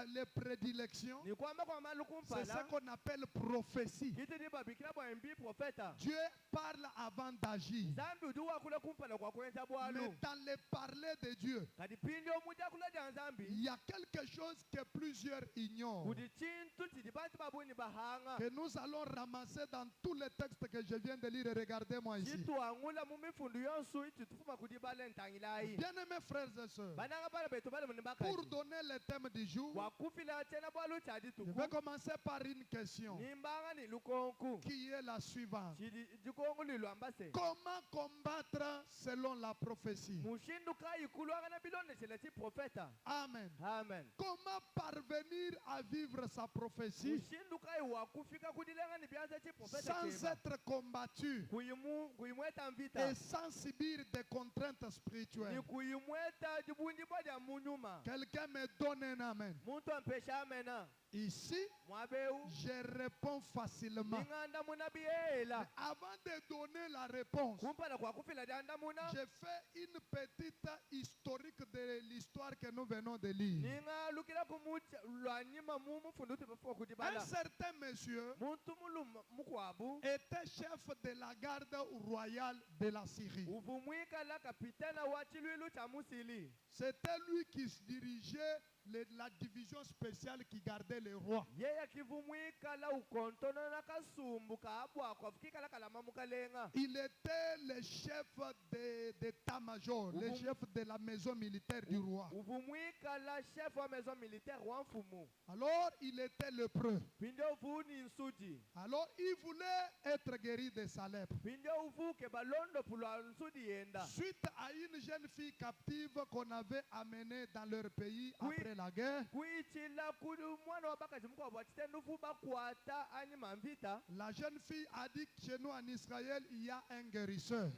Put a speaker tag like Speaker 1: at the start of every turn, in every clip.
Speaker 1: les prédilections, c'est ce qu'on appelle prophétie. Dieu parle avant d'agir. Mais dans les parler de Dieu, il y a quelque chose que plusieurs ignorent, que nous allons ramasser dans tous les textes que je viens de lire. Regardez-moi ici. Bien-aimés frères et sœurs, pour donner le thème du jour, je vais commencer par une question qui est la suivante. Comment combattre selon la prophétie? Amen.
Speaker 2: Amen.
Speaker 1: Comment parvenir à vivre sa prophétie sans être combattu et sans subir des contraintes spirituelles? Quelqu'un me donne un amen. Ici, je réponds facilement. Mais avant de donner la réponse, je fais une petite historique de l'histoire que nous venons de lire. Un certain monsieur était chef de la garde royale de la Syrie. C'était lui qui dirigeait la division spéciale qui gardait les rois. Il était le chef d'état-major, le chef de la maison militaire du roi. Alors il était lépreux. Alors il voulait être guéri de sa lèpre. Suite à une jeune fille captive qu'on avait amenée dans leur pays après la guerre, la jeune fille a dit que chez nous en Israël, il y a un guérisseur.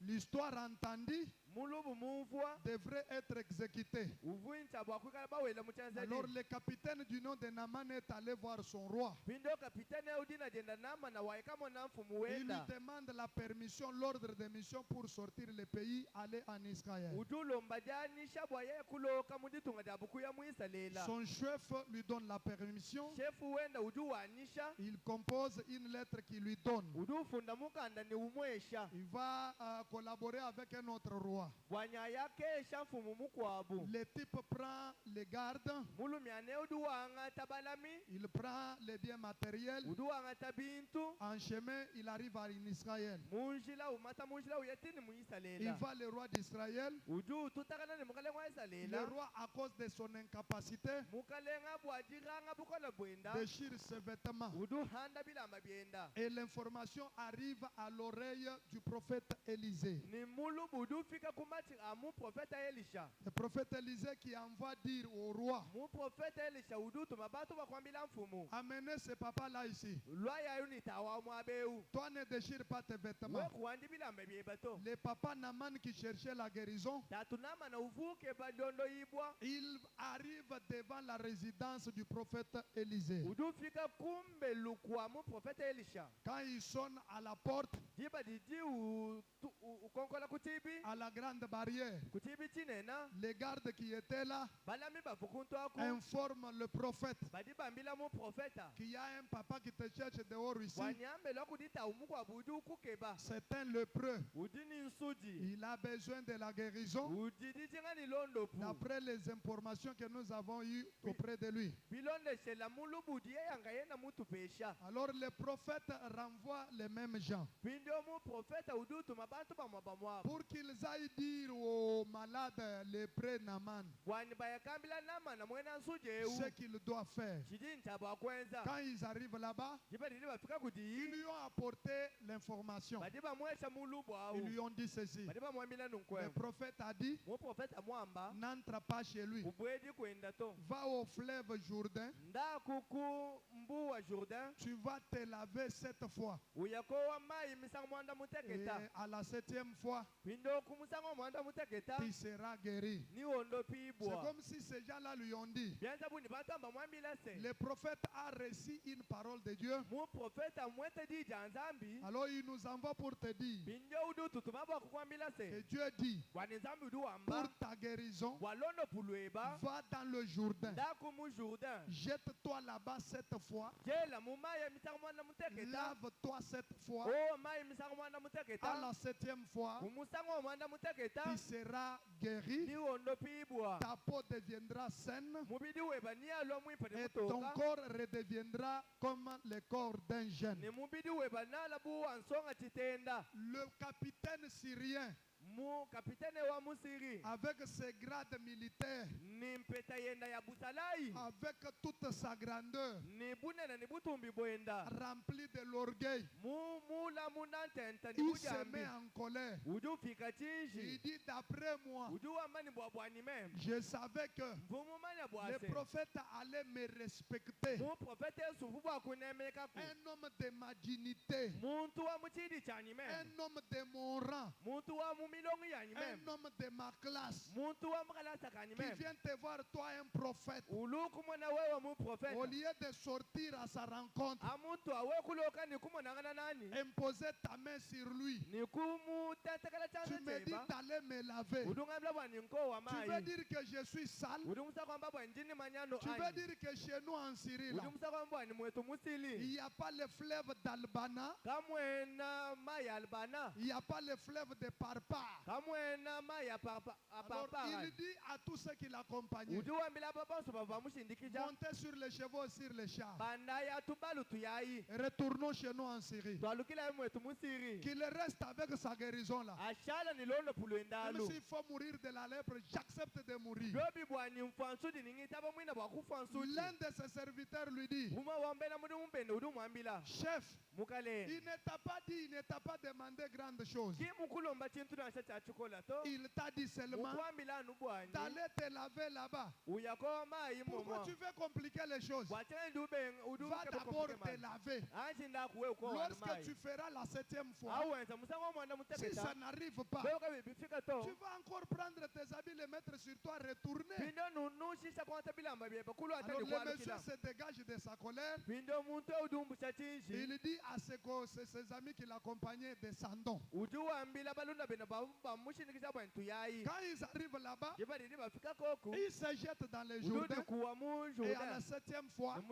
Speaker 1: L'histoire entendue devrait être exécutée. Alors le capitaine du nom de Naaman est allé voir son roi. Il lui demande la permission, l'ordre de mission pour sortir le pays, aller en Israël. Son chef lui donne la permission. Il compose une lettre qui lui donne. Il va collaborer avec un autre roi. Le type prend les gardes. Il prend les biens matériels. En chemin, il arrive en Israël. Il va le roi d'Israël. Le roi, à cause de son incapacité, déchire ses vêtements. Et l'information arrive à l'oreille du prophète Élisée. Le prophète Élisée qui envoie dire au roi: amenez ce papa-là ici. Toi, ne déchire pas tes vêtements. Le papa Naaman qui cherchait la guérison, il arrive devant la résidence du prophète Élisée. Quand il sonne à la porte, à la grande barrière, les gardes qui étaient là informent le prophète qu'il y a un papa qui te cherche dehors ici. C'est un lépreux. Il a besoin de la guérison d'après les informations que nous avons eues auprès de lui. Alors le prophète renvoie les mêmes gens pour qu'ils aillent dire aux malades lépreux Naaman ce qu'il doit faire. Quand ils arrivent là-bas, ils lui ont apporté l'information. Ils lui ont dit ceci: le prophète a dit, n'entre pas chez lui. Va au fleuve Jourdain. Tu vas te laver 7 fois. Et à la 7e fois, tu seras guéri. C'est comme si ces gens-là lui ont dit. Le prophète a reçu une parole de Dieu. Alors il nous envoie pour te dire que Dieu dit, pour ta guérison,
Speaker 2: guérison, va dans le Jourdain. Jette-toi là-bas 7 fois. Lave-toi 7 fois. À la 7e fois, tu seras guéri. Ta peau deviendra saine. Et ton corps redeviendra comme le corps d'un jeune. Le capitaine syrien, avec ses grades militaires, avec toute sa grandeur, rempli de l'orgueil, il se met en colère. Il dit, d'après moi, je savais que le prophète allait me respecter. Un homme de ma dignité, un homme de mon rang, un homme de ma classe, qui vient te voir, toi, un prophète. Au lieu de sortir à sa rencontre, imposer ta main sur lui, tu me dis d'aller me laver. Tu veux dire que je suis sale? Tu veux dire que chez nous en Syrie, là, il n'y a pas le fleuve d'Albana, il n'y a pas le fleuve de Parpar. Alors il dit à tous ceux qui l'accompagnaient, montez sur les chevaux, sur les chars. Retournons chez nous en Syrie. Qu'il reste avec sa guérison là. Même s'il faut mourir de la lèpre, j'accepte de mourir. L'un de ses serviteurs lui dit, chef, il ne t'a pas dit, il ne t'a pas demandé grande chose. Il t'a dit seulement d'aller te laver là-bas. Pourquoi tu veux compliquer les choses? Va d'abord te laver. Lorsque tu feras la 7e fois, si ça n'arrive pas, tu vas encore prendre tes habits, les mettre sur toi, retourner. Alors le monsieur se dégage de sa colère. Il dit à ses amis qui l'accompagnaient, descendons. Quand ils arrivent là-bas, ils se jettent dans les Jourdains. Et à la 7e fois,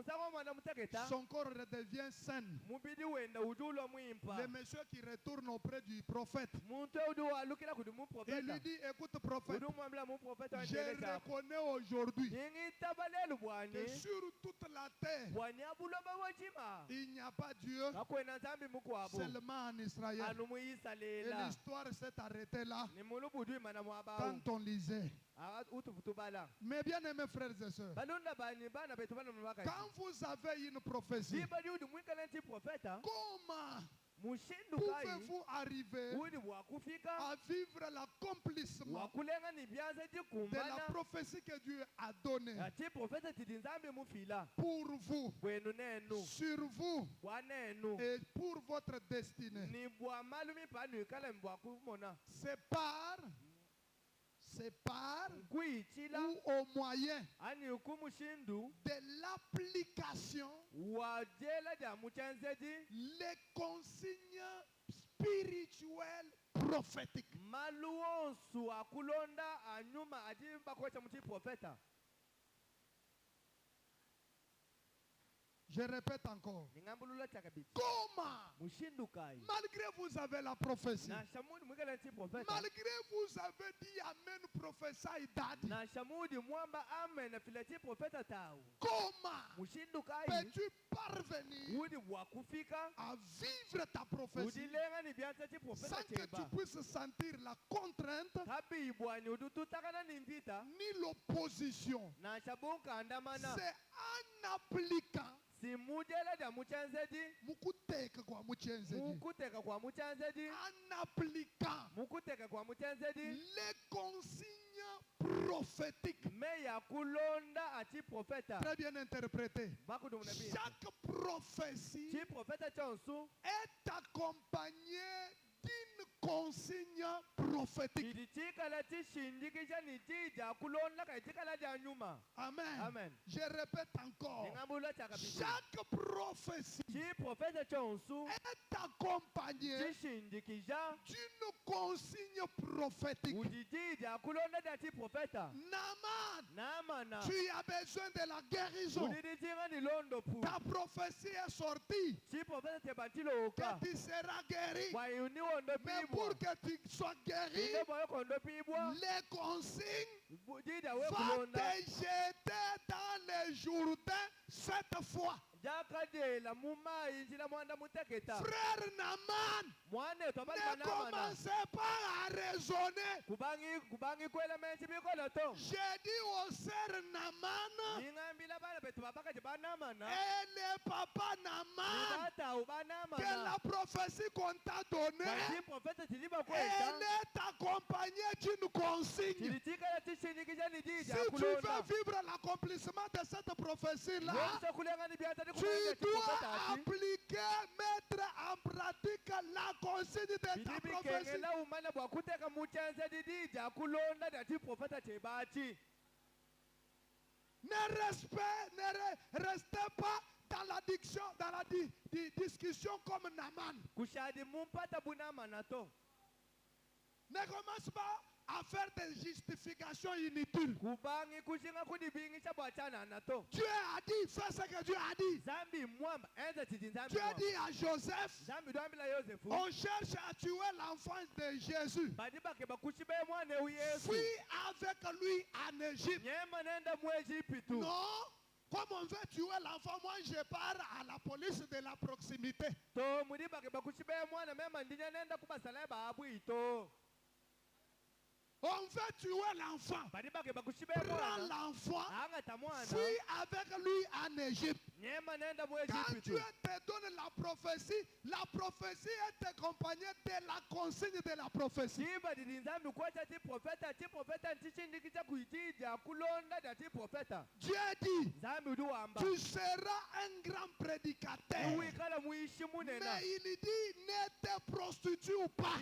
Speaker 2: son corps redevient sain. Le monsieur qui retourne auprès du prophète, il lui dit, écoute prophète, je reconnais aujourd'hui que sur toute la terre, il n'y a pas Dieu, seulement en Israël. Et l'histoire s'est arrêtée là quand on lisait. Mes bien-aimés frères et sœurs, quand vous avez une prophétie, comment pouvez-vous arriver à vivre l'accomplissement de la prophétie que Dieu a donnée pour vous, sur vous et pour votre destinée? C'est par ou au moyen de l'application les consignes spirituelles prophétiques. Je répète encore. Comment? Malgré vous avez la prophétie. Malgré vous avez dit Amen, prophesy daddy. Comment peux-tu parvenir à vivre ta prophétie sans que tu puisses sentir la contrainte ni l'opposition? C'est en appliquant en appliquant les consignes prophétiques. Très bien interprété. Chaque prophétie est accompagnée d'une consigne prophétique. Amen.
Speaker 1: Amen.
Speaker 2: Je répète encore. Chaque prophétie est accompagnée d'une consigne prophétique. Naaman, tu as besoin de la guérison. Ta prophétie est sortie que tu seras guéri. Mais pour que tu sois guéri, les consignes vont te jeter dans les Jourdain 7 fois. Frère Naaman, ne commencez pas à raisonner. J'ai dit au sœur Naaman et le papa Naaman que la prophétie qu'on t'a donnée, elle est accompagnée d'une consigne. Si tu veux vivre l'accomplissement de cette prophétie-là, tu dois appliquer, mettre en pratique la consigne de ta prophétie. Ne restez pas dans la discussion comme Naaman. Ne commence pas à faire des justifications inutiles. Dieu a dit, fais ce que Dieu a dit. Dieu a dit à Joseph, on cherche à tuer l'enfant de Jésus. Fuis avec lui en Égypte. Non, comme on veut tuer l'enfant, moi je pars à la police de la proximité. On veut tuer l'enfant. Prends l'enfant, fuis avec lui en Égypte. Quand Dieu te donne la prophétie est accompagnée de la consigne de la prophétie. Dieu dit, tu seras un grand prédicateur. Mais il dit, ne te prostitue pas.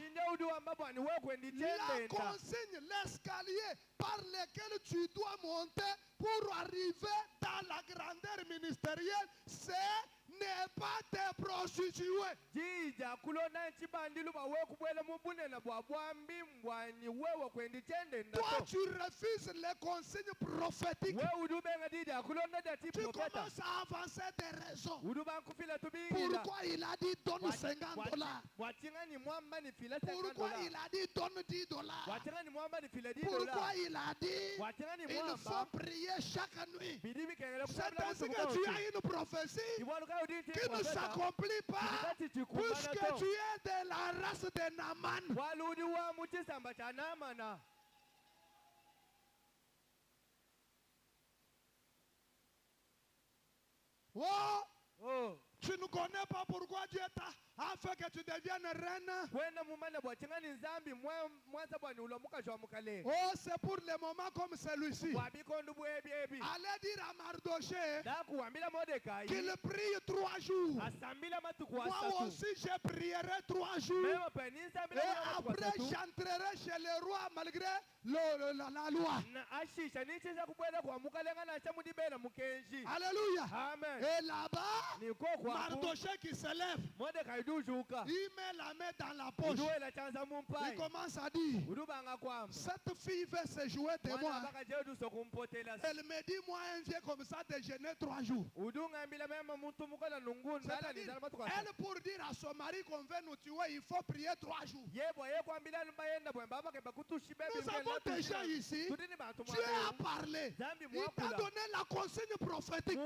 Speaker 2: La consigne, l'escalier par lequel tu dois monter pour arriver dans la grandeur ministérielle, c'est ne pas te prostituer. Toi, tu refuses les consignes prophétiques. Tu commences à avancer des raisons. Pourquoi il a dit donne $50? Pourquoi il a dit donne $10? Pourquoi il a dit il faut prier chaque nuit? C'est ainsi que tu as une prophétie qui ne s'accomplit pas puisque tu es de la race de Naaman. Oh, tu ne connais pas pourquoi Dieu t'a fait que tu deviennes reine. Oh, c'est pour les moments comme celui-ci. Allez dire à Mardoché qu'il prie 3 jours. Moi aussi, je prierai 3 jours. Et après, j'entrerai chez le roi malgré la loi. Alléluia.
Speaker 1: Amen.
Speaker 2: Et là-bas, Mardoché qui se lève, il met la main dans la poche. Il commence à dire, cette fille veut se jouer de moi. Elle me dit, moi, un vieux comme ça, déjeuner 3 jours. Elle, pour dire à son mari qu'on veut nous tuer, il faut prier 3 jours. Nous avons déjà ici, Dieu a parlé. Il t'a donné la consigne prophétique. Tu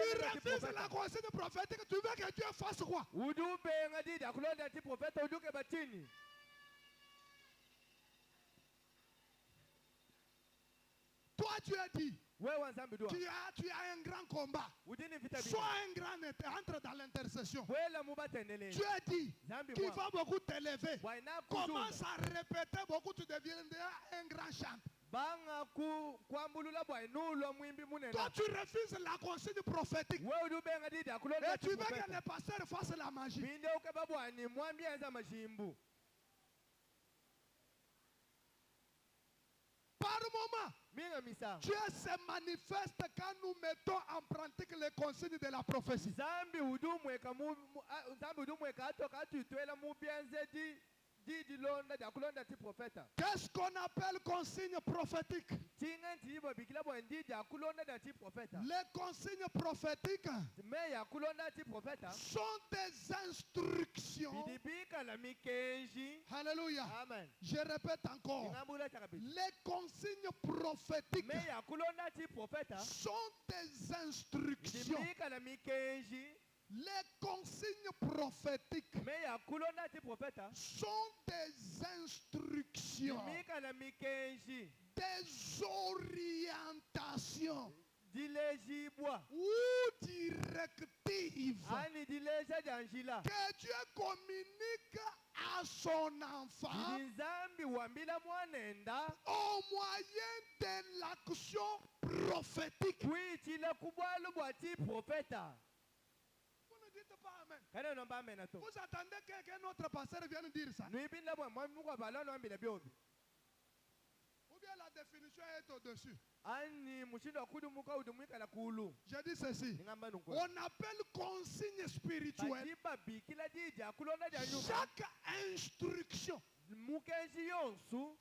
Speaker 2: refuses la consigne prophétique, tu veux que Dieu fasse quoi? Toi, tu as dit, tu as un grand combat. Sois un grand, entre dans l'intercession. Tu as dit qu'il va beaucoup t'élever. Commence à répéter beaucoup, tu deviendras un grand chanteur. Toi, tu refuses la consigne prophétique. Et tu veux que les pasteurs fassent la magie. moment, Dieu se manifeste quand nous mettons en pratique les consignes de la prophétie. Qu'est-ce qu'on appelle consignes prophétiques? Les consignes prophétiques sont des instructions. Alléluia. Je répète encore. Les consignes prophétiques sont des instructions. Les consignes prophétiques sont des instructions, des orientations ou directives que Dieu communique à son enfant au moyen de l'action prophétique. Vous attendez qu'un autre pasteur vienne dire ça? Ou bien la définition est au-dessus. Je dis ceci. On appelle consigne spirituelle chaque instruction,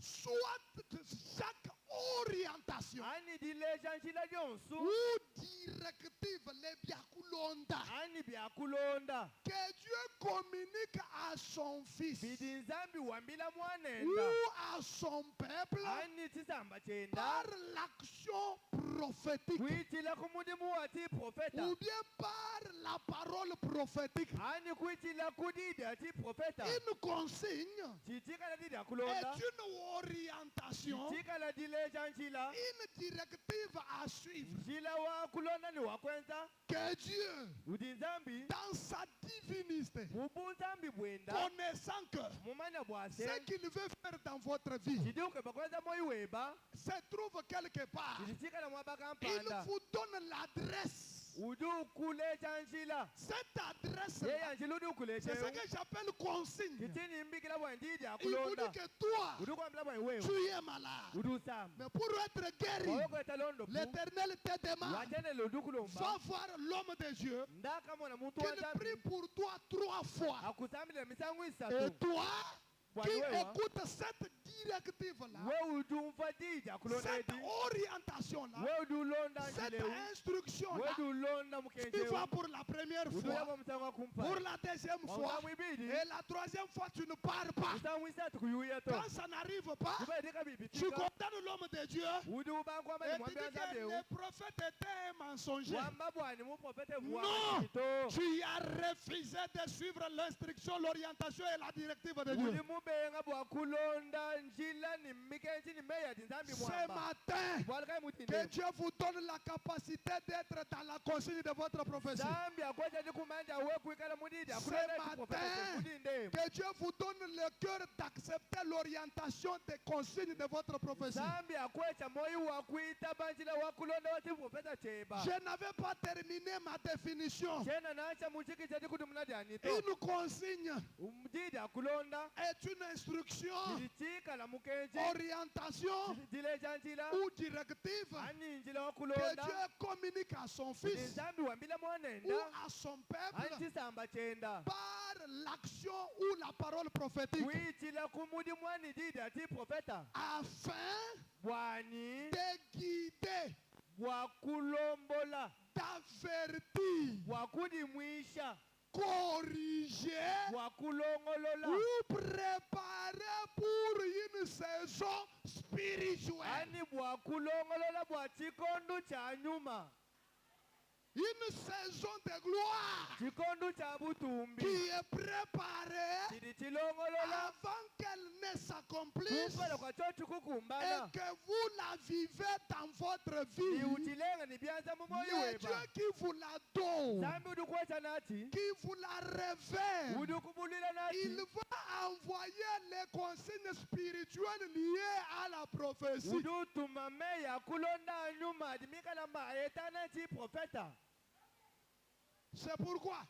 Speaker 2: soit chaque orientation ou directive que Dieu communique à son fils ou à son peuple par l'action prophétique ou bien par la parole prophétique. Une consigne est une orientation, une directive à suivre que Dieu, dans sa divinité, connaissant que ce qu'il veut faire dans votre vie se trouve quelque part, il vous donne l'adresse. Cette adresse, c'est ce que j'appelle consigne. Il vous dit que toi, tu es malade. Mais pour être guéri, l'Éternel te demande, va voir l'homme de Dieu, qu'il prie pour toi 3 fois. Et toi, qui écoute cette directive-là, cette orientation-là, cette instruction-là, tu vas pour la première fois, pour la deuxième fois, et la troisième fois, tu ne pars pas. Quand ça n'arrive pas, tu condamnes l'homme de Dieu et tu dis que le prophète était un mensonger. Non, tu as refusé de suivre l'instruction, l'orientation et la directive de Dieu. Ce matin, que Dieu vous donne la capacité d'être dans la consigne de votre prophétie. Ce matin, que Dieu vous donne le cœur d'accepter l'orientation des consignes de votre prophétie. Je n'avais pas terminé ma définition. Une consigne est une instruction, orientation ou directive que Dieu communique à son fils ou à son peuple par l'action ou la parole prophétique afin de guider, d'avertir, corriger ou préparer pour une saison spirituelle. Une saison de gloire qui est préparée avant qu'elle ne s'accomplisse et que vous la vivez dans votre vie. Le Dieu qui vous la donne, qui vous la révèle, il va envoyer les consignes spirituelles liées à la prophétie. C'est pourquoi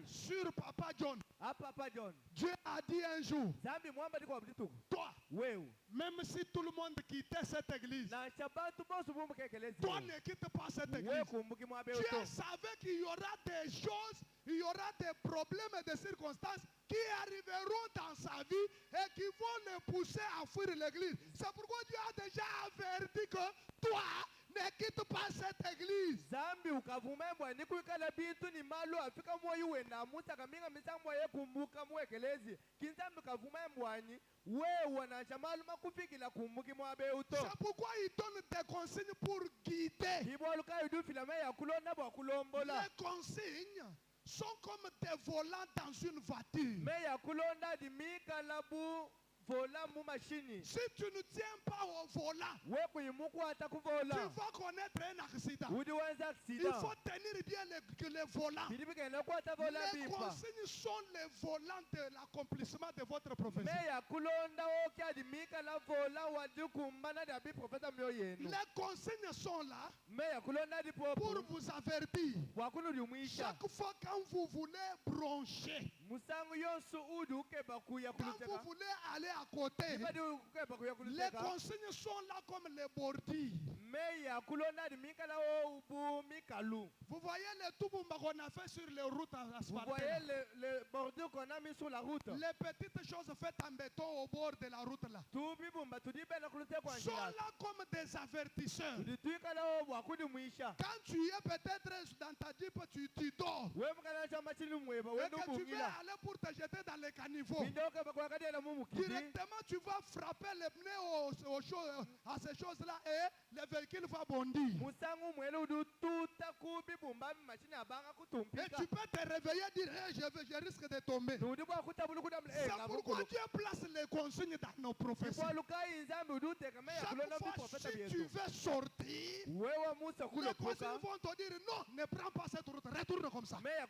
Speaker 2: sur Papa John, Dieu a dit un jour, toi, même si tout le monde quittait cette église, toi ne quitte pas cette église. Dieu savait qu'il y aura des choses, il y aura des problèmes et des circonstances qui arriveront dans sa vie et qui vont le pousser à fuir l'église. C'est pourquoi Dieu a déjà averti que toi, ne quitte pas cette église.
Speaker 1: Zambi ukavumembwa ni kuikala bintu ni malu afika moyo wena muta kaminga misambo ye kumbuka mwekelezi kinzambi kavumembwa ni wewe na chamalu makufikila kumbuki mwabe uto.
Speaker 2: C'est pourquoi il donne des consignes pour guider.
Speaker 1: Iboluka yudu filame ya kulona bwa kulombola.
Speaker 2: Les consignes sont comme des volants dans une voiture.
Speaker 1: Me ya kulonda di mika labu
Speaker 2: si tu ne tiens pas au volant, tu vas connaître un accident. Il faut tenir bien les volants. Les consignes sont les volants de l'accomplissement de votre prophétie. Les consignes sont là pour vous avertir. Chaque fois quand vous voulez broncher, quand vous voulez aller à côté, les consignes sont là comme les bordures. Vous voyez les touboumbas qu'on a fait sur les routes asphaltées.
Speaker 1: Vous voyez les bordures qu'on a mis sur la route.
Speaker 2: Les petites choses faites en béton au bord de la route là sont là comme des avertisseurs. Quand tu es peut-être dans ta jeep, tu dors. Et que tu veux aller pour te jeter dans les caniveaux. Directement, tu vas frapper les pneus à ces choses-là et le véhicule va bondir. Et tu peux te réveiller et dire je risque de tomber. C'est pourquoi Dieu place les consignes dans nos prophéties. Chaque fois, si tu veux sortir, les consignes vont te dire non, ne prends pas cette route, retourne comme ça. Les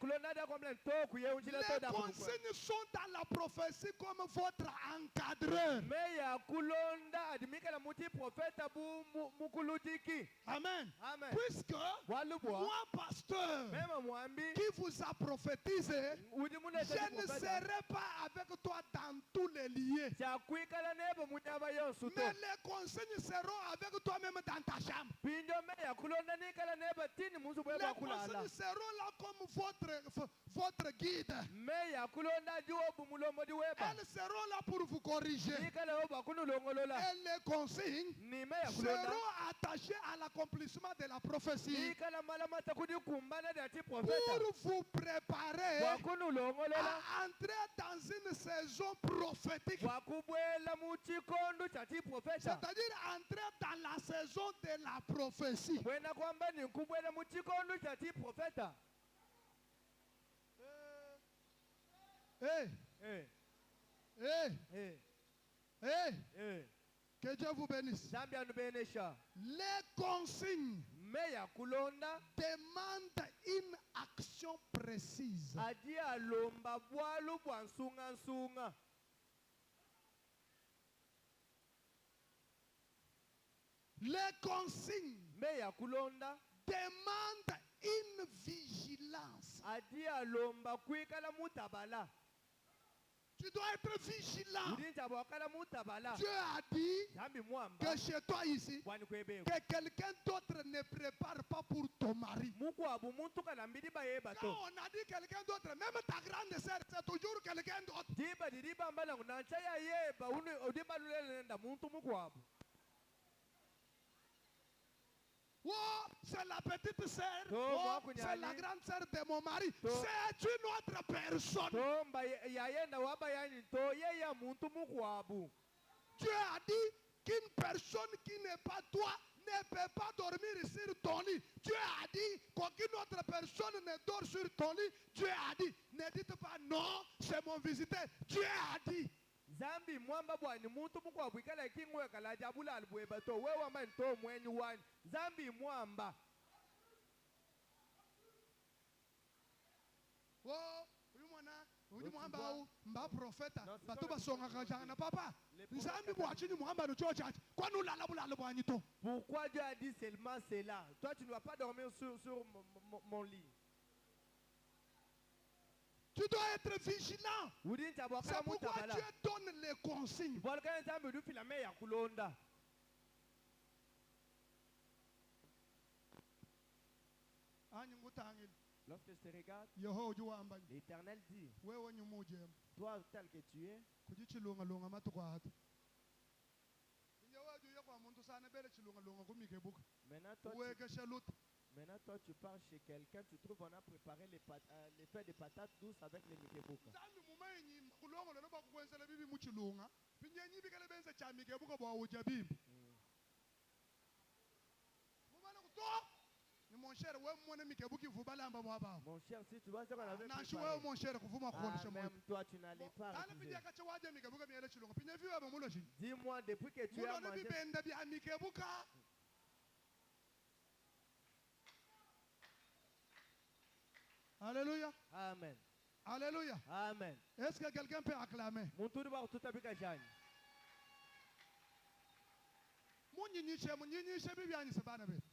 Speaker 2: consignes sont dans la prophétie comme votre encadreur. Amen. Puisque moi, pasteur, qui vous a prophétisé, je ne serai pas avec toi dans tous les lieux. Mais les consignes seront avec toi-même dans ta chambre. Les consignes seront là comme votre guide. Elles seront là pour vous corriger. Et les consignes seront attachées à l'accomplissement de la prophétie pour vous préparer à entrer dans une saison prophétique. C'est-à-dire entrer dans la saison de la prophétie. Que Dieu vous bénisse. Les consignes demandent une action précise. Les consignes demandent une vigilance. Tu dois être vigilant. Dieu a dit que chez toi ici, que quelqu'un d'autre ne prépare pas pour ton mari. Quand on a dit quelqu'un d'autre, même ta grande sœur, c'est toujours quelqu'un d'autre. Oh, c'est la petite sœur. Oh, c'est la grande sœur de mon mari. C'est une autre personne. Dieu a dit qu'une personne qui n'est pas toi ne peut pas dormir sur ton lit. Dieu a dit qu'aucune autre personne ne dort sur ton lit. Dieu a dit, ne dites pas non, c'est mon visiteur. Dieu a dit.
Speaker 1: Zambi mwamba bwani muntu mukwabu ikala ikingwe kala jabula albweba to wewe manto mwenye wani Zambi mwamba.
Speaker 2: Oh, uyu mwamba mba profeta batuba songa kajana papa. Zambi bwachini mwamba no chocha kwa nula labula bwani to.
Speaker 1: Pourquoi Dieu a dit seulement cela? Toi tu ne vas pas dormir sur mon lit.
Speaker 2: Tu dois être vigilant. C'est pourquoi Dieu donne les consignes.
Speaker 1: Lorsque je te regarde, l'Éternel dit, toi tel que tu es, maintenant toi tu pars chez quelqu'un, tu trouves on a préparé les feuilles de patates douces avec les mikebuka. Mon cher, si tu vois ce qu'on avait préparé, même toi tu n'allais pas refuser. Dis-moi, depuis que tu as mangé...
Speaker 2: Alléluia.
Speaker 1: Amen.
Speaker 2: Alléluia.
Speaker 1: Amen.
Speaker 2: Est-ce que quelqu'un peut acclamer?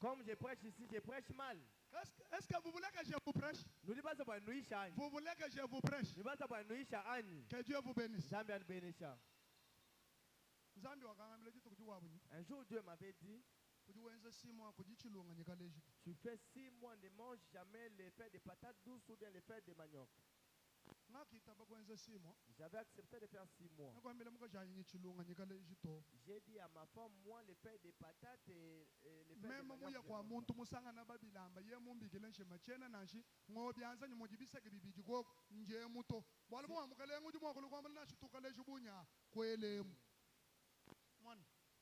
Speaker 1: Comme je prêche ici, je prêche mal.
Speaker 2: Est-ce que vous voulez que je vous prêche? Vous voulez que je vous prêche? Que Dieu vous bénisse.
Speaker 1: Un jour, Dieu m'avait dit, tu fais 6 mois, ne mange jamais les feuilles de patates douces ou bien les feuilles de manioc. J'avais accepté de faire 6 mois. J'ai dit à ma femme, moi, les feuilles de patates et les feuilles de manioc.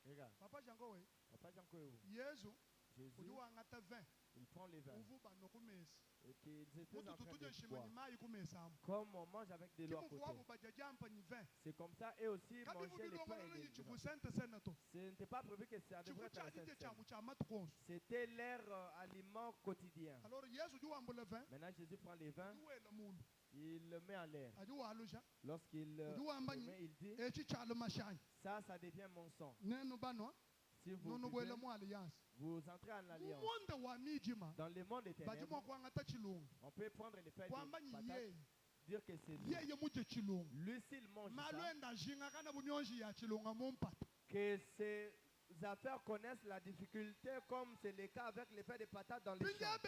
Speaker 1: Regarde. Papa Janko, Jésus, il prend les vins. Et qu'ils étaient en train de boire. Comme on mange avec de l'eau à côté. C'est comme ça, et aussi manger les pains et les vins. Ce n'était pas prévu que ça devrait être la Sainte Seine. C'était leur aliment quotidien. Maintenant, Jésus prend les vins. Il le met en l'air. Lorsqu'il le met, il dit, ça devient mon sang. Si vous buvez, vous entrez en alliance. Dans le monde éternel, on peut prendre les feuilles de patates, dire que c'est lui. Lui, s'il mange ça, que ses affaires connaissent la difficulté, comme c'est le cas avec les feuilles de patates dans les champs.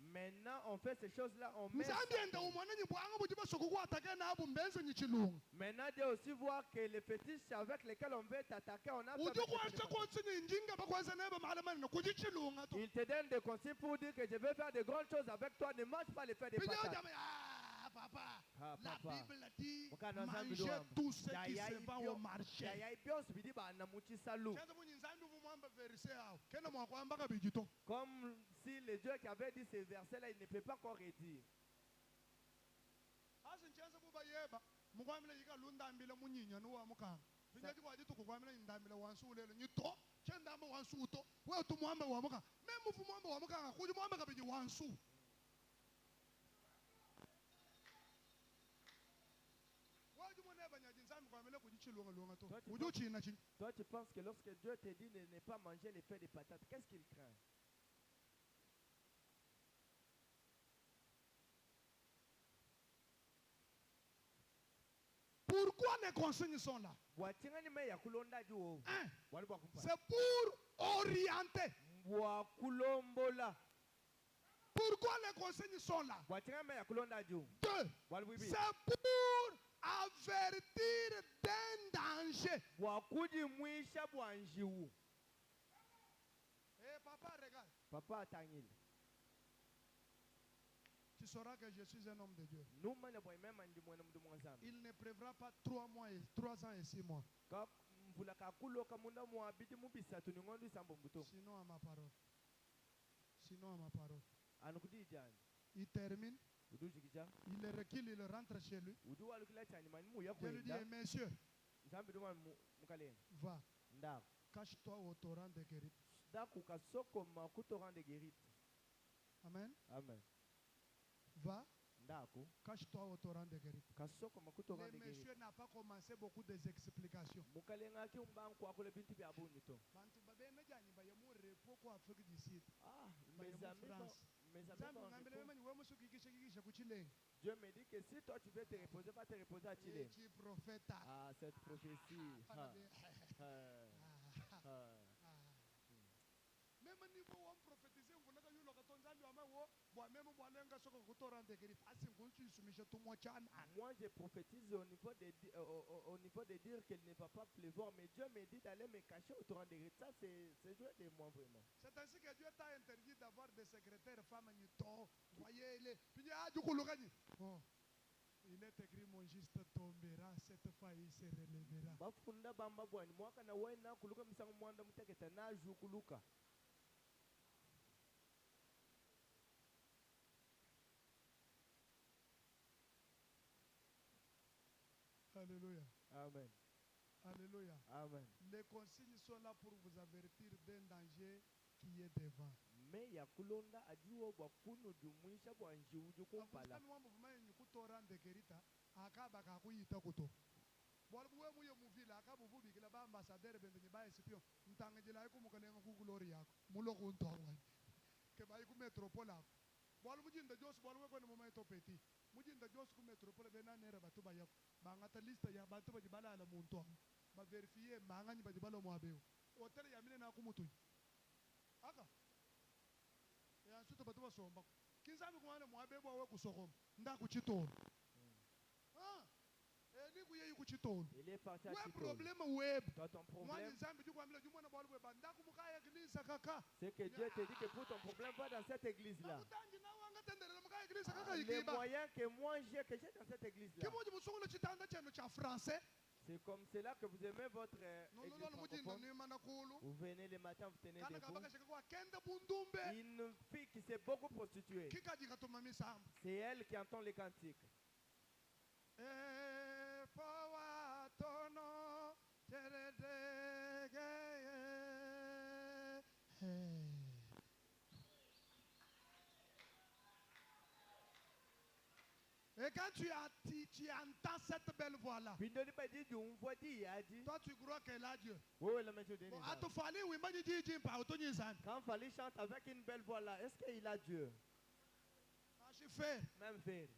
Speaker 1: Maintenant, on fait ces choses-là, on met. Maintenant, Dieu aussi voit que les fétiches avec lesquels on veut t'attaquer, on a. Il te donne des conseils pour dire que je vais faire de grandes choses avec toi, ne mange pas les feuilles de patates.
Speaker 2: Papa, la Bible dit, mangez tout ce qui se vend au marché.
Speaker 1: Comme si le Dieu qui avait dit ces versets-là, il ne peut pas encore redire. Toi, tu penses que lorsque Dieu te dit de ne pas manger les feuilles de patates, qu'est-ce qu'il craint?
Speaker 2: Pourquoi les consignes sont là? C'est pour orienter. Pourquoi les consignes sont là? 2. C'est pour avertir d'un danger. Papa, regarde.
Speaker 1: Papa,
Speaker 2: tu sauras que je suis un homme de Dieu. Il ne préférera pas 3 ans et 6 mois. Sinon à ma parole. Sinon à ma parole. Il termine. Il recule, il rentre chez lui. Je lui dis, messieurs, va, cache-toi au torrent de Guérite. Amen.
Speaker 1: Amen.
Speaker 2: Va, cache-toi au torrent de Guérite. Le monsieur n'a pas commencé beaucoup d'explications.
Speaker 1: Ah, mes amis Mais ça peut pas. Dieu me dit que si toi tu veux te reposer, va te reposer à Chile. Ah, cette prophétie. Moi je prophétise au niveau de dire qu'il ne va pas pleuvoir, mais Dieu me dit d'aller me cacher au torrent de gré. Ça c'est jouer de moi vraiment.
Speaker 2: C'est ainsi que Dieu t'a interdit d'avoir des secrétaires femmes. Il est écrit, mon juste tombera, cette fois il se relèvera. Alléluia.
Speaker 1: Amen.
Speaker 2: Alléluia.
Speaker 1: Amen.
Speaker 2: Les consignes sont là pour vous avertir d'un danger qui est devant.
Speaker 1: Mais il y a kulonda adiwo bwa kunu dumwisha bwa njiuju kumpala.
Speaker 2: Ensuite batu basomba kinzabi kumane mwabebo we kusokoma ndakuchitolo ni kuyeyi kuchitolo
Speaker 1: il est parti à
Speaker 2: we
Speaker 1: Chitolo.
Speaker 2: problème web
Speaker 1: Toi ton problème
Speaker 2: nzambi dikwamile jumwana bwalu bwe banda kumukaya kinisa kaka
Speaker 1: c'est que Dieu te dit que pour ton problème va dans cette église là.
Speaker 2: Utanji na wanga tenderela mukaya kinisa kaka
Speaker 1: Les
Speaker 2: ikiba
Speaker 1: moyens que moi j'ai dans cette église là.
Speaker 2: kimoji musongolo chitanda chenu cha français.
Speaker 1: C'est comme cela que vous aimez votre église francophone. Vous venez le matin, vous tenez debout. Une fille qui s'est beaucoup prostituée. C'est elle qui entend les cantiques.
Speaker 2: Et quand tu entends cette belle voix-là, toi tu crois qu'elle a Dieu.
Speaker 1: Quand Fali chante avec une belle voix là, est-ce qu'il a Dieu? Même faire.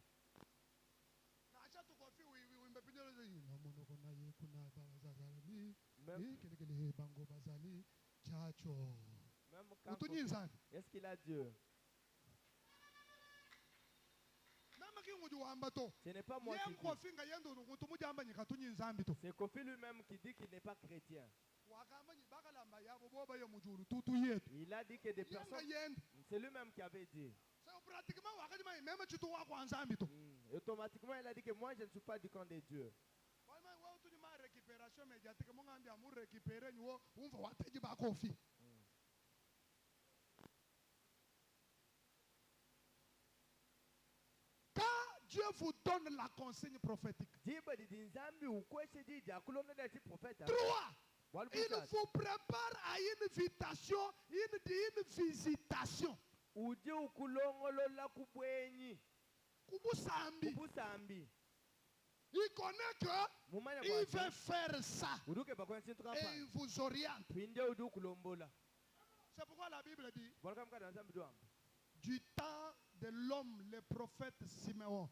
Speaker 1: Est-ce qu'il a Dieu? Ce n'est pas moi qui dis. C'est Kofi lui-même qui dit qu'il n'est pas chrétien. Il a dit que des personnes... C'est lui-même qui avait dit. Automatiquement, il a dit que moi, je ne suis pas du camp de Dieu.
Speaker 2: Dieu vous donne la consigne prophétique. 3. Il vous prépare à une visitation. Il connaît qu'il veut faire ça. Et il vous oriente. C'est pourquoi la Bible dit du temps de l'homme, le prophète Simeon.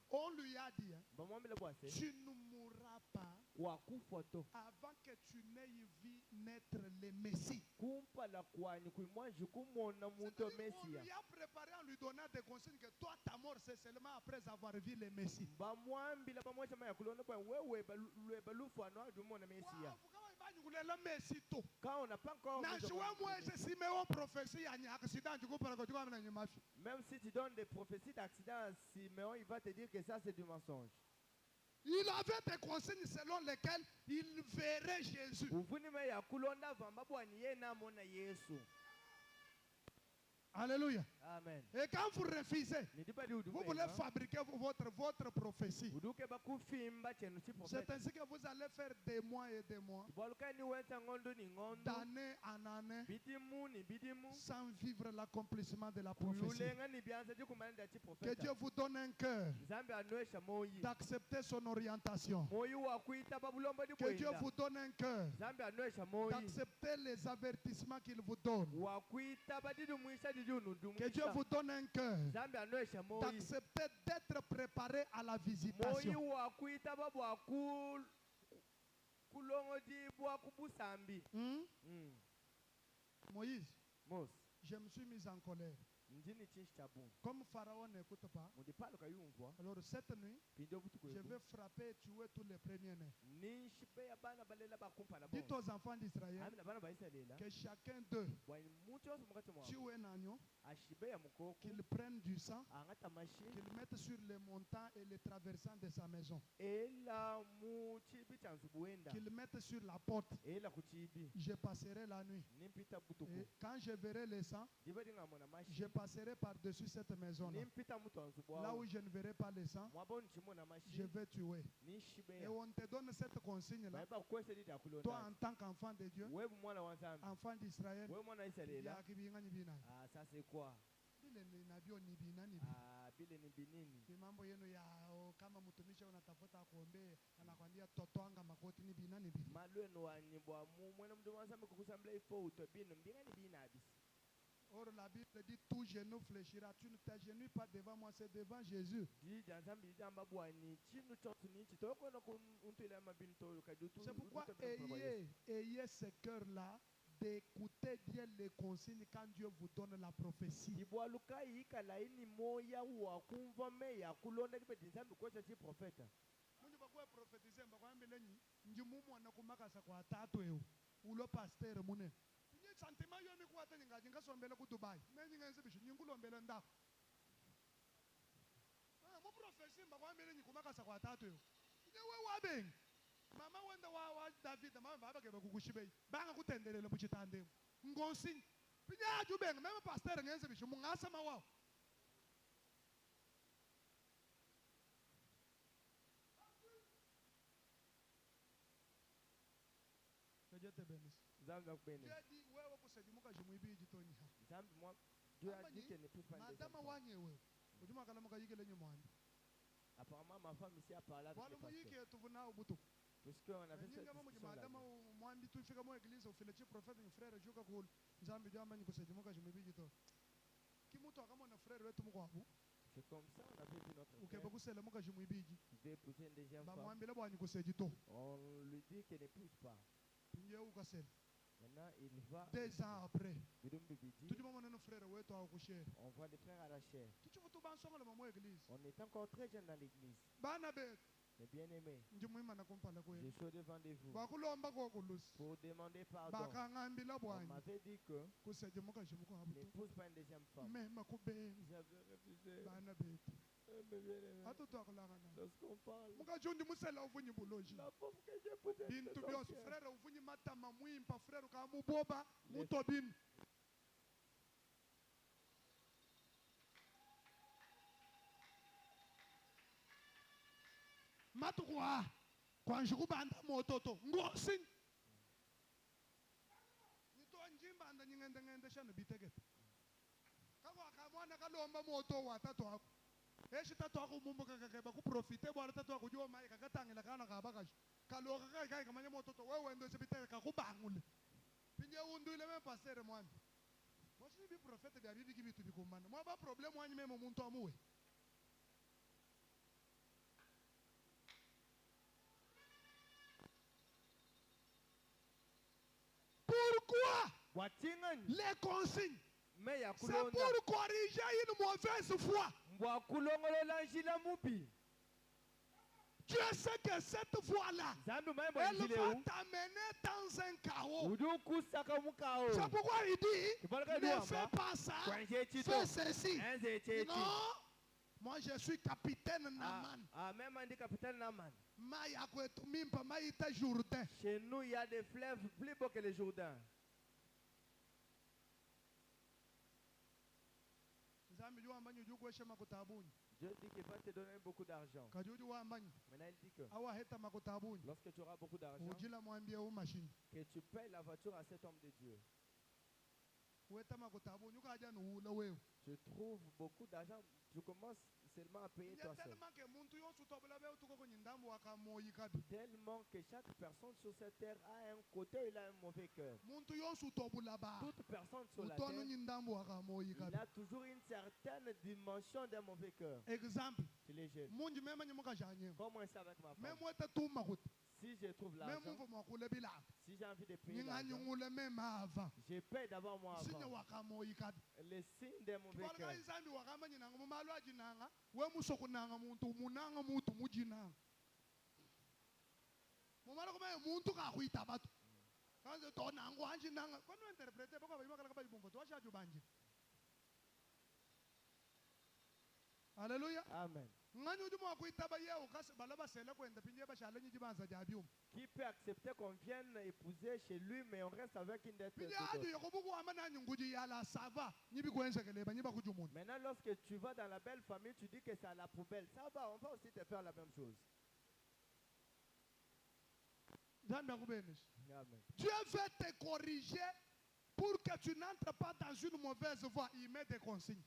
Speaker 2: On lui a dit, tu ne mourras pas avant que tu n'aies vu naître le Messie. On lui a préparé en lui donnant des consignes que toi, ta mort, c'est seulement après avoir vu le Messie.
Speaker 1: Quand on n'a pas encore même si tu donnes des prophéties d'accident à Simeon, il va te dire que ça c'est du mensonge.
Speaker 2: Il avait des consignes selon lesquelles il verrait Jésus. Alléluia.
Speaker 1: Amen.
Speaker 2: Et quand vous refusez, vous voulez fabriquer votre prophétie. C'est ainsi que vous allez faire des mois et des mois, d'année en année, sans vivre l'accomplissement de la prophétie. Que Dieu vous donne un cœur d'accepter son orientation. Que Dieu vous donne un cœur d'accepter les avertissements qu'il vous donne. Que Dieu vous donne un cœur d'accepter d'être préparé à la visitation. Moïse, je me suis mis en colère. Comme Pharaon n'écoute pas, alors cette nuit, je vais frapper et tuer tous les premiers-nés. Dites aux enfants d'Israël que chacun d'eux tue un agneau, qu'ils prennent du sang, qu'ils mettent sur les montants et les traversants de sa maison, qu'ils mettent sur la porte. Je passerai la nuit. Et quand je verrai le sang, je passerai par-dessus cette maison-là. Là où je ne verrai pas le sang, je vais tuer. Et on te donne cette consigne-là. Toi, en tant qu'enfant de Dieu, enfant d'Israël,
Speaker 1: ah, ça c'est quoi?
Speaker 2: mambo yenu ya kama mtumishi unatafuta kuombea anakwambia totwanga makoti ni binani bi
Speaker 1: malweno wanyibwa mwana mtu wanzame kukusambla ifoto bino mbingani binabisi.
Speaker 2: Or la Bible dit tout genou fléchira. Tu ne t'agenouilles pas devant moi, c'est devant Jésus. C'est pourquoi ayez ce cœur-là d'écouter bien les consignes quand Dieu vous donne la prophétie. Sentiment yo mi kwata nyinga jinga sombele ku Dubai me nyinga nse bishu nyingu lombele nda mo prophecy mba kwa mbele nyikuma kasa kwa tatu yo ine we wa beng mama wenda wa David mama baba ke bakukushibe banga kutendelele buchitande ngosi pinya ju beng meme pastor ngenze bishu mungasa mawa Kajete benis
Speaker 1: Zambia kubene.
Speaker 2: Wewe kusedimuka jumuibi jitoni ha.
Speaker 1: Zambi mwa Dieu a dit qu'elle ne peut pas les
Speaker 2: madame wanyewe. Ujuma kala muka yikele nyumwandi.
Speaker 1: Apparemment ma femme ici a parlé avec le pasteur.
Speaker 2: Wala muyike tuvuna ubutu.
Speaker 1: Parce que on avait cette
Speaker 2: discussion. Madame mwambi tu fika mo église ofile prophète ni frère joka kul. Zambi jamba ni kusedimuka jumuibi jito. Kimuto akamona frère wetu muko abu.
Speaker 1: C'est comme ça on avait vu notre frère.
Speaker 2: Ukeba kusela muka jumuibi ji.
Speaker 1: Il veut épouser une deuxième femme.
Speaker 2: Ba mwambi la bwanyi kusedito.
Speaker 1: On lui dit qu'elle n'épouse pas. Maintenant, il va
Speaker 2: 2 ans après.
Speaker 1: On voit des frères à la chair. On est encore très jeune dans l'église. Mais bien aimé, je suis devant vous pour demander pardon. On m'avait dit que n'épouse pas une deuxième femme. J'avais refusé. Lorsqu'on parle, la pauvre que j'ai peut-être
Speaker 2: Matukwa kwa njukubanda mototo ngosi nito njimba nyingende shano bitegeta kako akamwana kalomba moto wa tatu wako eshi tatu wako mumbuka kakeba ku profite bwana tatu wako jua mai kakatangela kana kabakashi kaloka kai kamanya mototo wewe ndo sibiteka kubangule pinje unduile me pasere mwami moshi bi profete bya bibi kibitu bikumana mwa ba problem wanyi memo muntu amuwe. Pourquoi les consignes? C'est pour corriger une mauvaise foi. Dieu sait que cette voie-là, elle va t'amener dans un chaos. C'est pourquoi il dit, ne fais pas ça, fais ceci. Non, moi je suis capitaine Naman.
Speaker 1: Même on dit capitaine Naman.
Speaker 2: Chez
Speaker 1: nous, il y a des fleuves plus beaux que les Jourdains. Dieu dit qu'il va te donner beaucoup d'argent. Maintenant il dit que lorsque tu auras beaucoup d'argent, que tu payes la voiture à cet homme de Dieu. Tu trouves beaucoup d'argent, tu commences seulement à payer toi seul. Tellement que chaque personne sur cette terre a un côté où il a un mauvais cœur. Toute personne sur la terre, il a toujours une certaine dimension d'un mauvais cœur.
Speaker 2: Exemple.
Speaker 1: Tu les jettes. Comment c'est avec ma femme? Si je trouve l'argent, si j'ai envie de payer l'argent, je paye d'abord moi avant. Les signes d'un mauvais cœur.
Speaker 2: Alléluia.
Speaker 1: Amen. Qui peut accepter qu'on vienne épouser chez lui, mais on reste avec une dette? Maintenant, lorsque tu vas dans la belle famille, tu dis que c'est à la poubelle. Ça va, on va aussi te faire la même chose.
Speaker 2: Amen. Dieu veut te corriger pour que tu n'entres pas dans une mauvaise voie. Il met des consignes.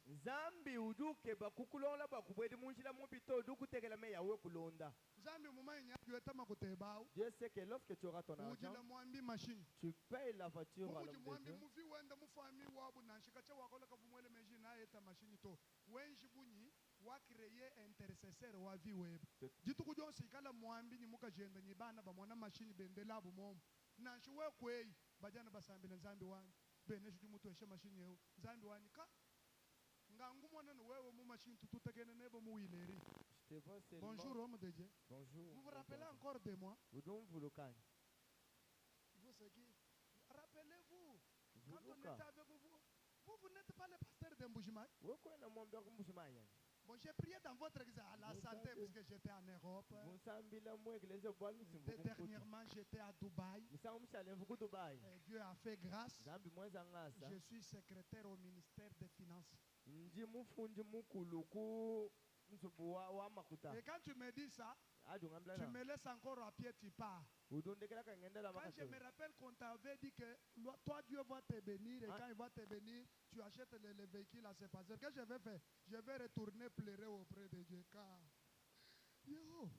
Speaker 1: Dieu sait que lorsque tu auras ton argent, tu payes la voiture à l'homme de Dieu.
Speaker 2: Bonjour, homme de Dieu.
Speaker 1: Bonjour.
Speaker 2: Vous vous rappelez encore de moi? Rappelez-vous, quand on était avec vous n'êtes pas le pasteur de Mbujimaï? Bon, j'ai prié dans votre église à la santé parce que j'étais en Europe. Dernièrement, j'étais à Dubaï. Et Dieu a fait grâce. Je suis secrétaire au ministère des Finances. Et quand tu me dis ça, tu me laisses encore à pied, tu pars. Quand je me rappelle qu'on t'avait dit que toi, Dieu va te bénir, et quand il va te bénir, tu achètes le véhicule à ses passeurs. Qu'est-ce que je vais faire? Je vais retourner pleurer auprès de Dieu. Car, yo,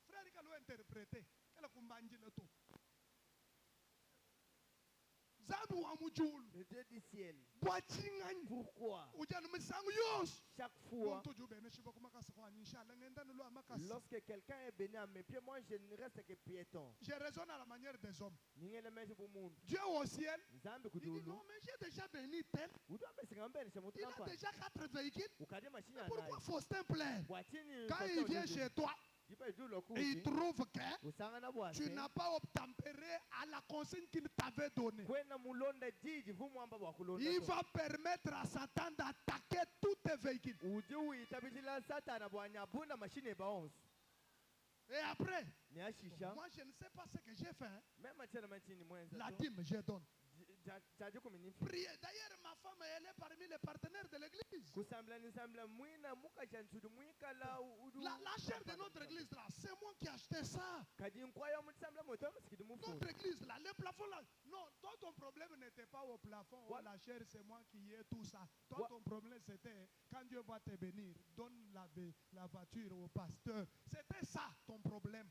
Speaker 2: frère, il a interprété.
Speaker 1: Le Dieu du ciel. Pourquoi? Chaque fois, lorsque quelqu'un est béni à mes pieds, moi je ne reste que piéton.
Speaker 2: Je raisonne à la manière des hommes. Dieu au ciel, il dit non, mais j'ai déjà béni tel. Il a déjà 4 véhicules. Pourquoi Faustin plaît? Quand il vient chez toi, il trouve que tu n'as pas obtempéré à la consigne qu'il t'avait donnée. Il va permettre à Satan d'attaquer tous tes véhicules. Et après, moi je ne sais pas ce que j'ai fait. La dîme, je donne. Priez. D'ailleurs, ma femme, elle est parmi les partenaires de l'église. La chair de notre église, là, c'est moi qui ai acheté ça. Notre église, là, le plafond, là. Non, toi, ton problème n'était pas au plafond. Oh, la chair, c'est moi qui ai tout ça. Toi, ton problème, c'était quand Dieu va te bénir, donne la voiture au pasteur. C'était ça, ton problème.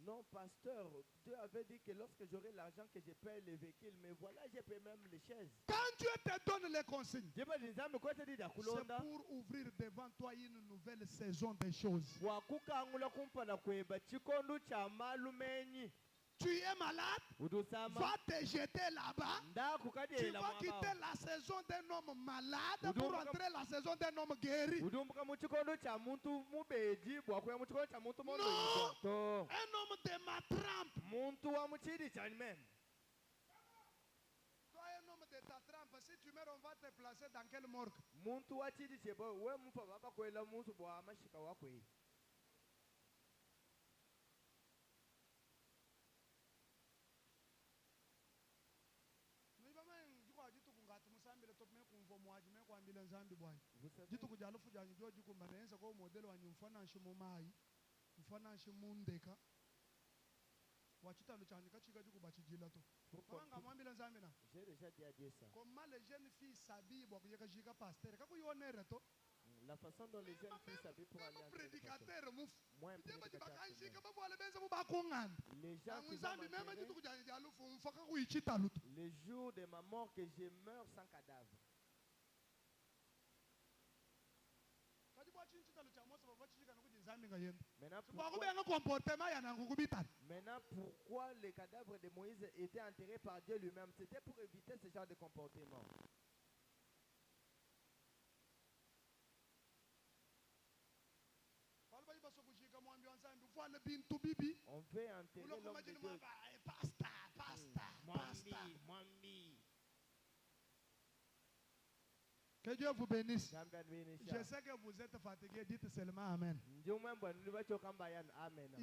Speaker 1: Non, pasteur, Dieu avait dit que lorsque j'aurai l'argent que je paye les véhicules, mais voilà, je paye même les chaises.
Speaker 2: Quand Dieu te donne les consignes, c'est pour ouvrir devant toi une nouvelle saison des choses. Tu es malade, va te jeter là-bas. Tu vas quitter la saison d'un homme malade pour entrer la saison d'un homme guéri. Non, un homme de ma trempe. si tu meurs, on va te placer dans quelle morgue?
Speaker 1: J'ai déjà dit à Dieu ça.
Speaker 2: Comment les jeunes filles s'habillent pour que
Speaker 1: la façon dont les jeunes filles s'habillent pour aller en prédicateur. Moi, un prédicateur. Les gens qui vont le jour de ma mort que je meurs sans cadavre. Maintenant, pourquoi les cadavres de Moïse étaient enterrés par Dieu lui-même? C'était pour éviter ce genre de comportement. On veut enterrer l'homme de Dieu.
Speaker 2: Que Dieu vous bénisse. Je sais que vous êtes fatigués, dites seulement Amen. Il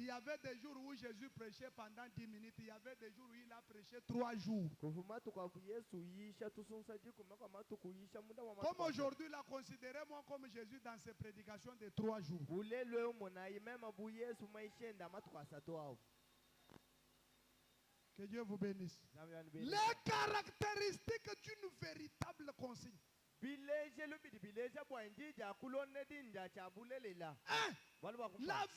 Speaker 2: y avait des jours où Jésus prêchait pendant 10 minutes. Il y avait des jours où il a prêché 3 jours. Comme aujourd'hui, là, considérez-moi comme Jésus dans ses prédications de 3 jours. Que Dieu vous bénisse. Les caractéristiques d'une véritable consigne. La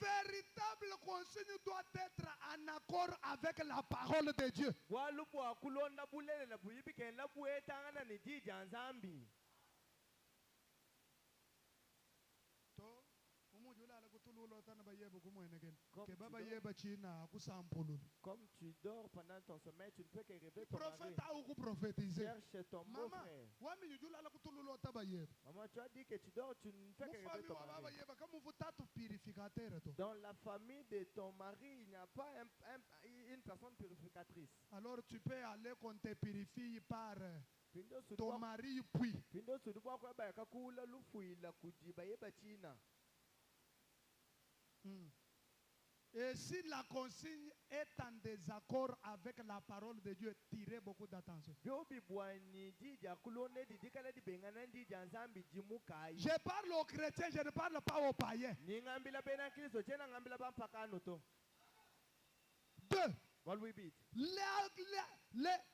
Speaker 2: véritable consigne doit être en accord avec la parole de Dieu.
Speaker 1: Comme tu dors pendant ton sommeil, tu ne peux que rêver ton mari. Cherche ton beau frère. Maman, tu as dit que tu dors, tu ne fais que rêver ton mari. Dans la famille de ton mari, il n'y a pas une personne purificatrice.
Speaker 2: Alors tu peux aller qu'on te purifie par ton mari puis. Et si la consigne est en désaccord avec la parole de Dieu, tirez beaucoup d'attention. Je parle aux chrétiens, je ne parle pas aux païens. 2.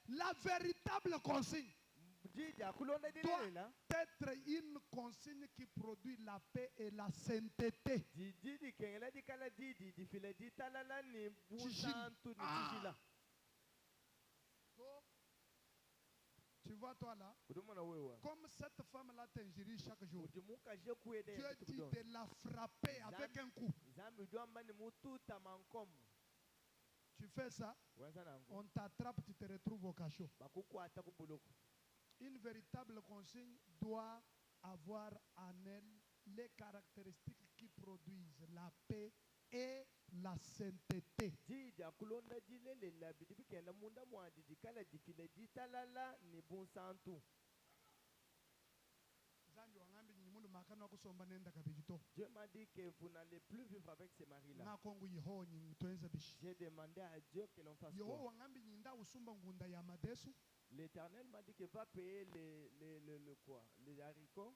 Speaker 2: La véritable consigne doit être une consigne qui produit la paix et la sainteté. Tu vois toi là, comme cette femme-là t'injurie chaque jour, Dieu dit de la frapper avec un coup. Tu fais ça, on t'attrape, tu te retrouves au cachot. Une véritable consigne doit avoir en elle les caractéristiques qui produisent la paix et la sainteté.
Speaker 1: Dieu m'a dit que vous n'allez plus vivre avec ces maris-là. J'ai demandé à Dieu que l'on fasse quoi? L'Éternel m'a dit qu'il va payer les haricots.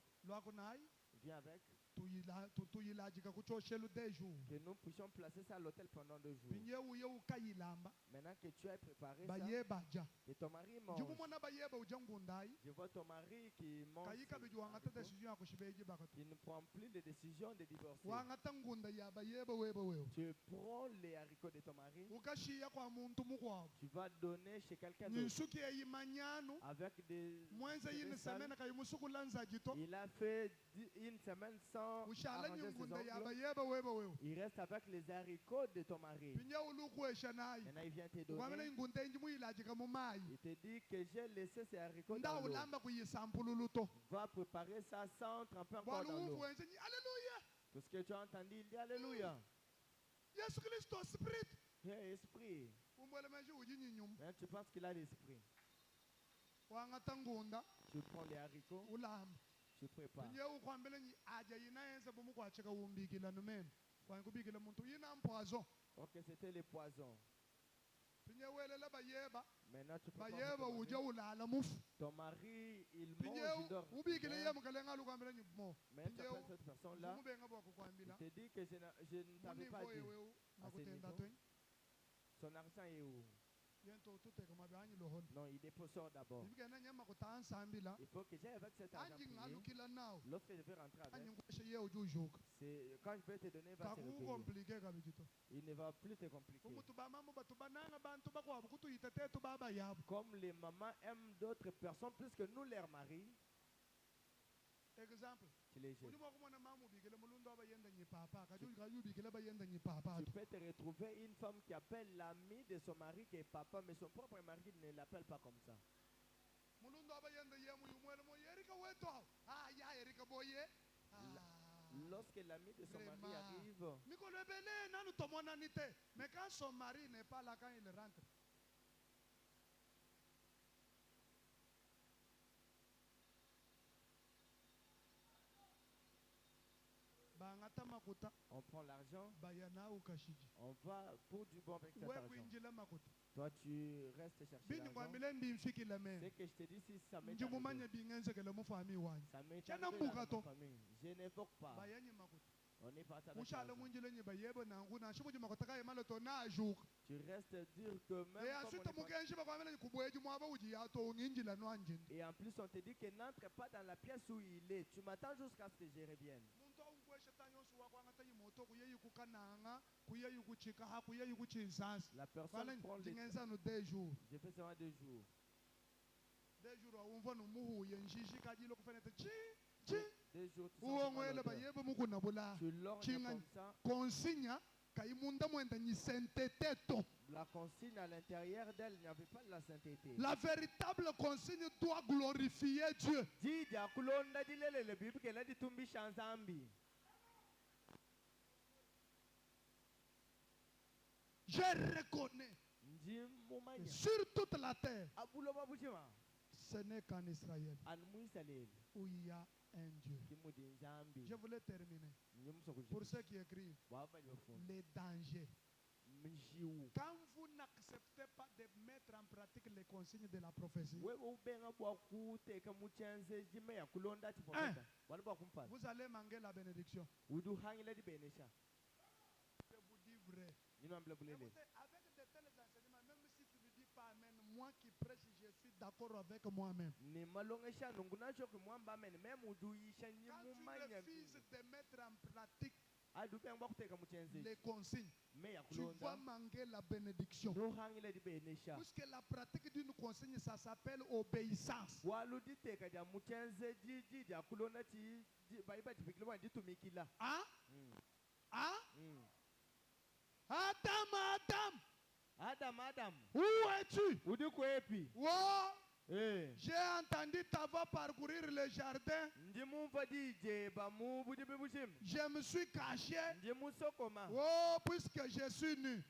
Speaker 1: Viens avec. Que nous puissions placer ça à l'hôtel pendant 2 jours. Maintenant que tu as préparé ça, que ton mari mange. Je vois ton mari qui mange. Qui ne prend plus les décisions de divorcer. Tu prends les haricots de ton mari. Tu vas donner chez quelqu'un d'autre. Avec des il a fait une semaine sans arranger ses ongles. Il reste avec les haricots de ton mari. Maintenant il vient te donner. Il te dit que j'ai laissé ces haricots dans l'eau. Va préparer ça sans tremper encore dans l'eau. Tout ce que tu as entendu, il dit Alléluia. Il a esprit. Maintenant tu penses qu'il a l'esprit. Tu prends les haricots. Tu prépares. Ok, c'était les poisons. Maintenant, tu prépares ton mari, il mange, il dort. Mais tu appelles cette personne-là, il te dit que je ne t'avais pas dit à ce niveau. Son argent est où? Non, il dépose d'abord. Il faut que j'aille avec cet argent privé. Lorsque je vais rentrer avec, c'est quand je vais te donner, il va te repayer. Il ne va plus te compliquer. Comme les mamans aiment d'autres personnes plus que nous, leurs maris.
Speaker 2: Exemple.
Speaker 1: Tu peux te retrouver une femme qui appelle l'ami de son mari qui est papa, mais son propre mari ne l'appelle pas comme ça. Lorsque l'ami de son mari arrive,
Speaker 2: mais quand son mari n'est pas là, quand il rentre,
Speaker 1: on prend l'argent, on va pour du bon avec cet argent. Toi, tu restes chercher l'argent. C'est que je te dis, si ça m'est arrivé, ça m'est arrivé dans ma famille. Je n'évoque pas. On est parti avec l'argent. Tu restes dire que même et en plus on te dit que n'entre pas dans la pièce où il est. Tu m'attends jusqu'à ce que je revienne. La personne prend les jours. J'ai fait seulement 2 jours.
Speaker 2: 2 jours,
Speaker 1: 2 jours, tu l'ornes comme ça. La consigne à l'intérieur d'elle, il n'y avait pas de la sainteté.
Speaker 2: La véritable consigne doit glorifier Dieu. Je reconnais sur toute la terre, ce n'est qu'en Israël où il y a un Dieu. Je voulais terminer. Pour ceux qui écrivent, les dangers. Quand vous n'acceptez pas de mettre en pratique les consignes de la prophétie, vous allez manquer la bénédiction. Je vous dis vrai. Écoutez, avec de tels enseignements, même si tu ne dis pas Amen, moi qui prêche, je suis d'accord avec moi-même. Quand tu refuses de mettre en pratique les consignes, tu vas manquer la bénédiction. Puisque la pratique d'une consigne, ça s'appelle obéissance. Hein? Hein?
Speaker 1: Adam,
Speaker 2: où es-tu? Oh, j'ai entendu ta voix parcourir le jardin. Je me suis caché. Oh, puisque je suis nu.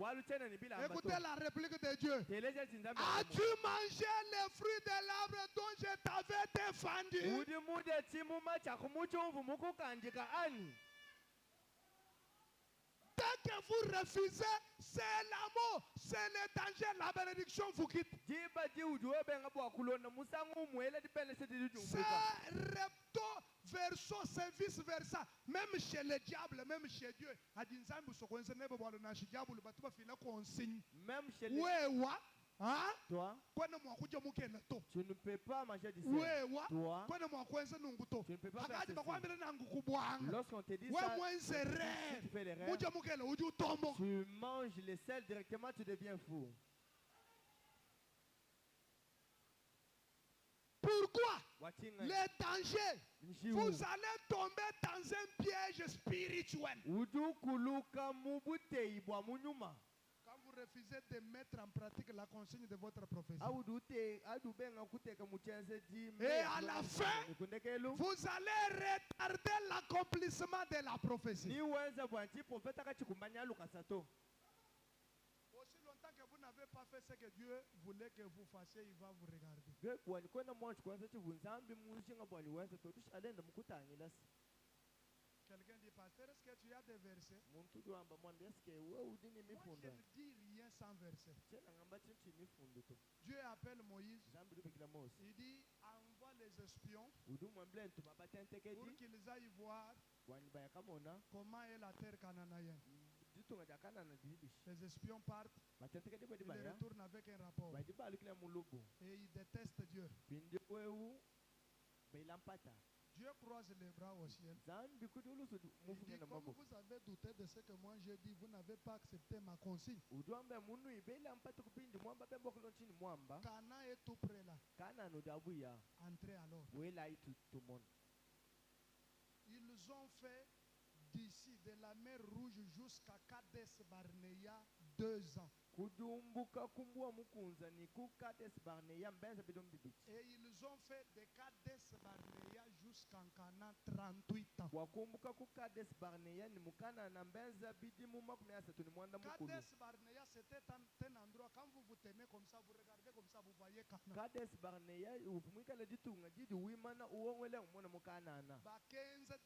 Speaker 2: Écoutez la réplique de Dieu. As-tu mangé les fruits de l'arbre dont je t'avais défendu? Dès que vous refusez, c'est l'amour, c'est le danger, la bénédiction vous quitte. C'est recto verso, c'est vice versa. Même chez le diable, même chez Dieu.
Speaker 1: Même chez les...
Speaker 2: Hein?
Speaker 1: Toi, tu ne peux pas manger du sel. Toi, tu ne peux pas faire ceci. Lorsqu'on te dit ça, si tu fais l'erreur, tu manges le sel directement, tu deviens fou.
Speaker 2: Pourquoi? Les dangers. Vous allez tomber dans un piège spirituel. Quand vous refusez de mettre en pratique la consigne de votre prophétie. Et à la fin, vous allez retarder l'accomplissement de la prophétie. Aussi longtemps que vous n'avez pas fait ce que Dieu voulait que vous fassiez, il va vous regarder. Quelqu'un dit, pasteur, est-ce que tu as des versets? Moi, je ne dis rien sans verset. Dieu appelle Moïse. Il dit, envoie les espions pour qu'ils aillent voir comment est la terre cananéenne. Les espions partent, ils retournent avec un rapport. Et ils détestent Dieu. Dieu croise les bras au ciel. Il dit, comme vous avez douté de ce que moi j'ai dit, vous n'avez pas accepté ma consigne. Cana est tout près là. Entrez alors. Ils ont fait d'ici, de la mer Rouge jusqu'à Kades Barnea, 2 ans. Et ils ont fait de Kades Barnea jusqu'en Canaan 38 ans. Kades Barnea, c'était un endroit, quand vous vous tenez comme ça, vous regardez comme ça, vous voyez Canaan.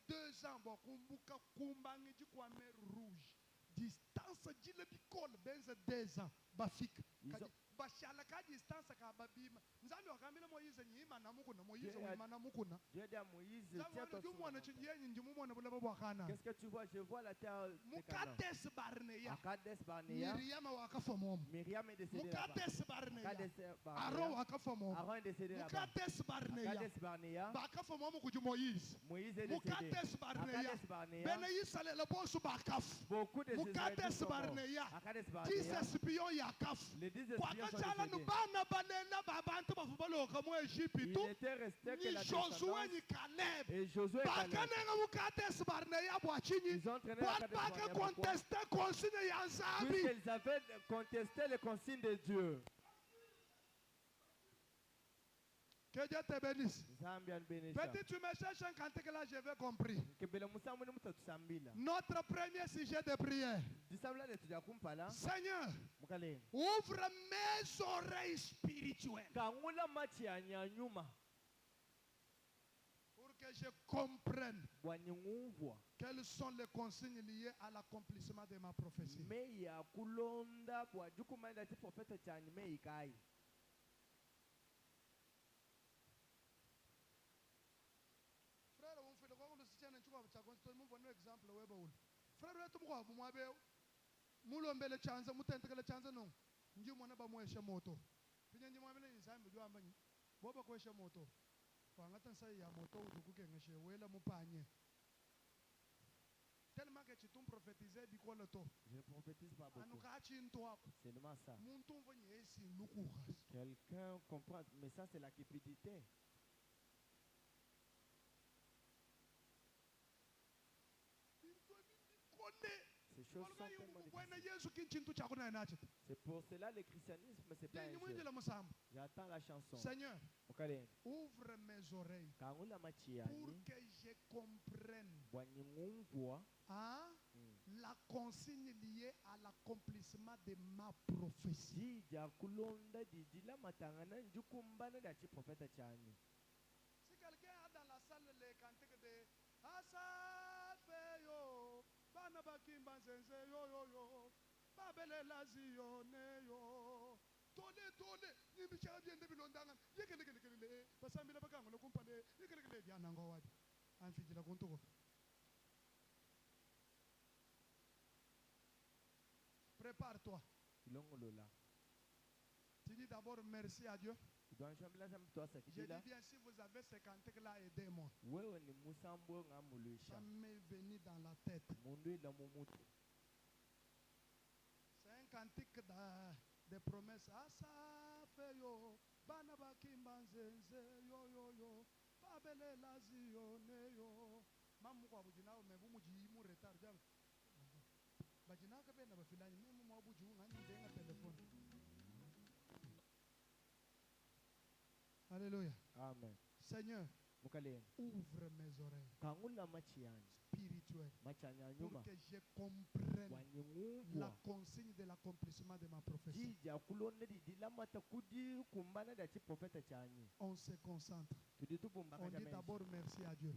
Speaker 2: 2 ans, Bokumbuka Kumbangi du mer Rouge. Distance de l'école, 2 ans, Bafik. Bashalaka distance ka babima nzambe wakamile Moïse nyima namukuna Moïse wimana mukuna Dieu dit à Moïse tiens ton qu'est-ce que tu vois? Je vois la terre de Canaan. Kades Barnea Myriam est décédée là-bas. Aaron est décédé là-bas. Kades Barnea Moïse est décédé. Kades Barnea beaucoup de Kades Barnea 10 espions les 10 espions il était resté que la descendance et Josué et Caleb. Ils ont traîné la puisqu'ils avaient contesté les consignes de Dieu. Que Dieu te bénisse. Petit, tu me cherches un cantique là, j'avais compris. Notre premier sujet de prière. Seigneur, ouvre mes oreilles spirituelles. Pour que je comprenne quelles sont les consignes liées à l'accomplissement de ma prophétie. Frère, tu vois, vous m'avez mulombele chanza mutentekele chanza non nji mwana ba mweshe moto pinya nji mwamele nzambe jwa ambanyi boba kweshe moto kwangata nsa ya moto uzukuke ngeshe wela mupanye tellement que tu t'on prophétisé bikolo to
Speaker 1: je prophétise pas beaucoup
Speaker 2: anuka chinto ako
Speaker 1: seulement ça
Speaker 2: muntu mvonye esi lukuha
Speaker 1: quelqu'un comprend mais ça c'est la cupidité. Ces choses sont tellement difficiles. C'est pour cela le christianisme, c'est pas un jeu. J'attends la chanson.
Speaker 2: Seigneur, ouvre mes oreilles pour que je comprenne la consigne liée à l'accomplissement de ma prophétie. Si quelqu'un a dans la salle les cantiques de Asafeyo Bana bakimba nzenze yo yo yo babelela ziyone yo tole tole nibichaka byende bilondanga yekelekele basambila bakango lokumpale yekelekele byananga wadi amfikila kuntuko. Prépare-toi. Tu dis d'abord merci à Dieu. Je dis bien, si vous avez ce cantique-là, aidez-moi. Ça m'est venu dans la tête. C'est un cantique de promesses. Asa feyo, banabaki manzenze yo yo yo, babele lazione yo. Mamu kwa bujina me bumuji mu retard jam. Bajina ka be na bafilani me mu abuju ngani denga téléphone. Alléluia.
Speaker 1: Amen.
Speaker 2: Seigneur, ouvre mes oreilles spirituelles pour que je comprenne la consigne de l'accomplissement de ma prophétie. On se concentre. On dit d'abord merci à Dieu.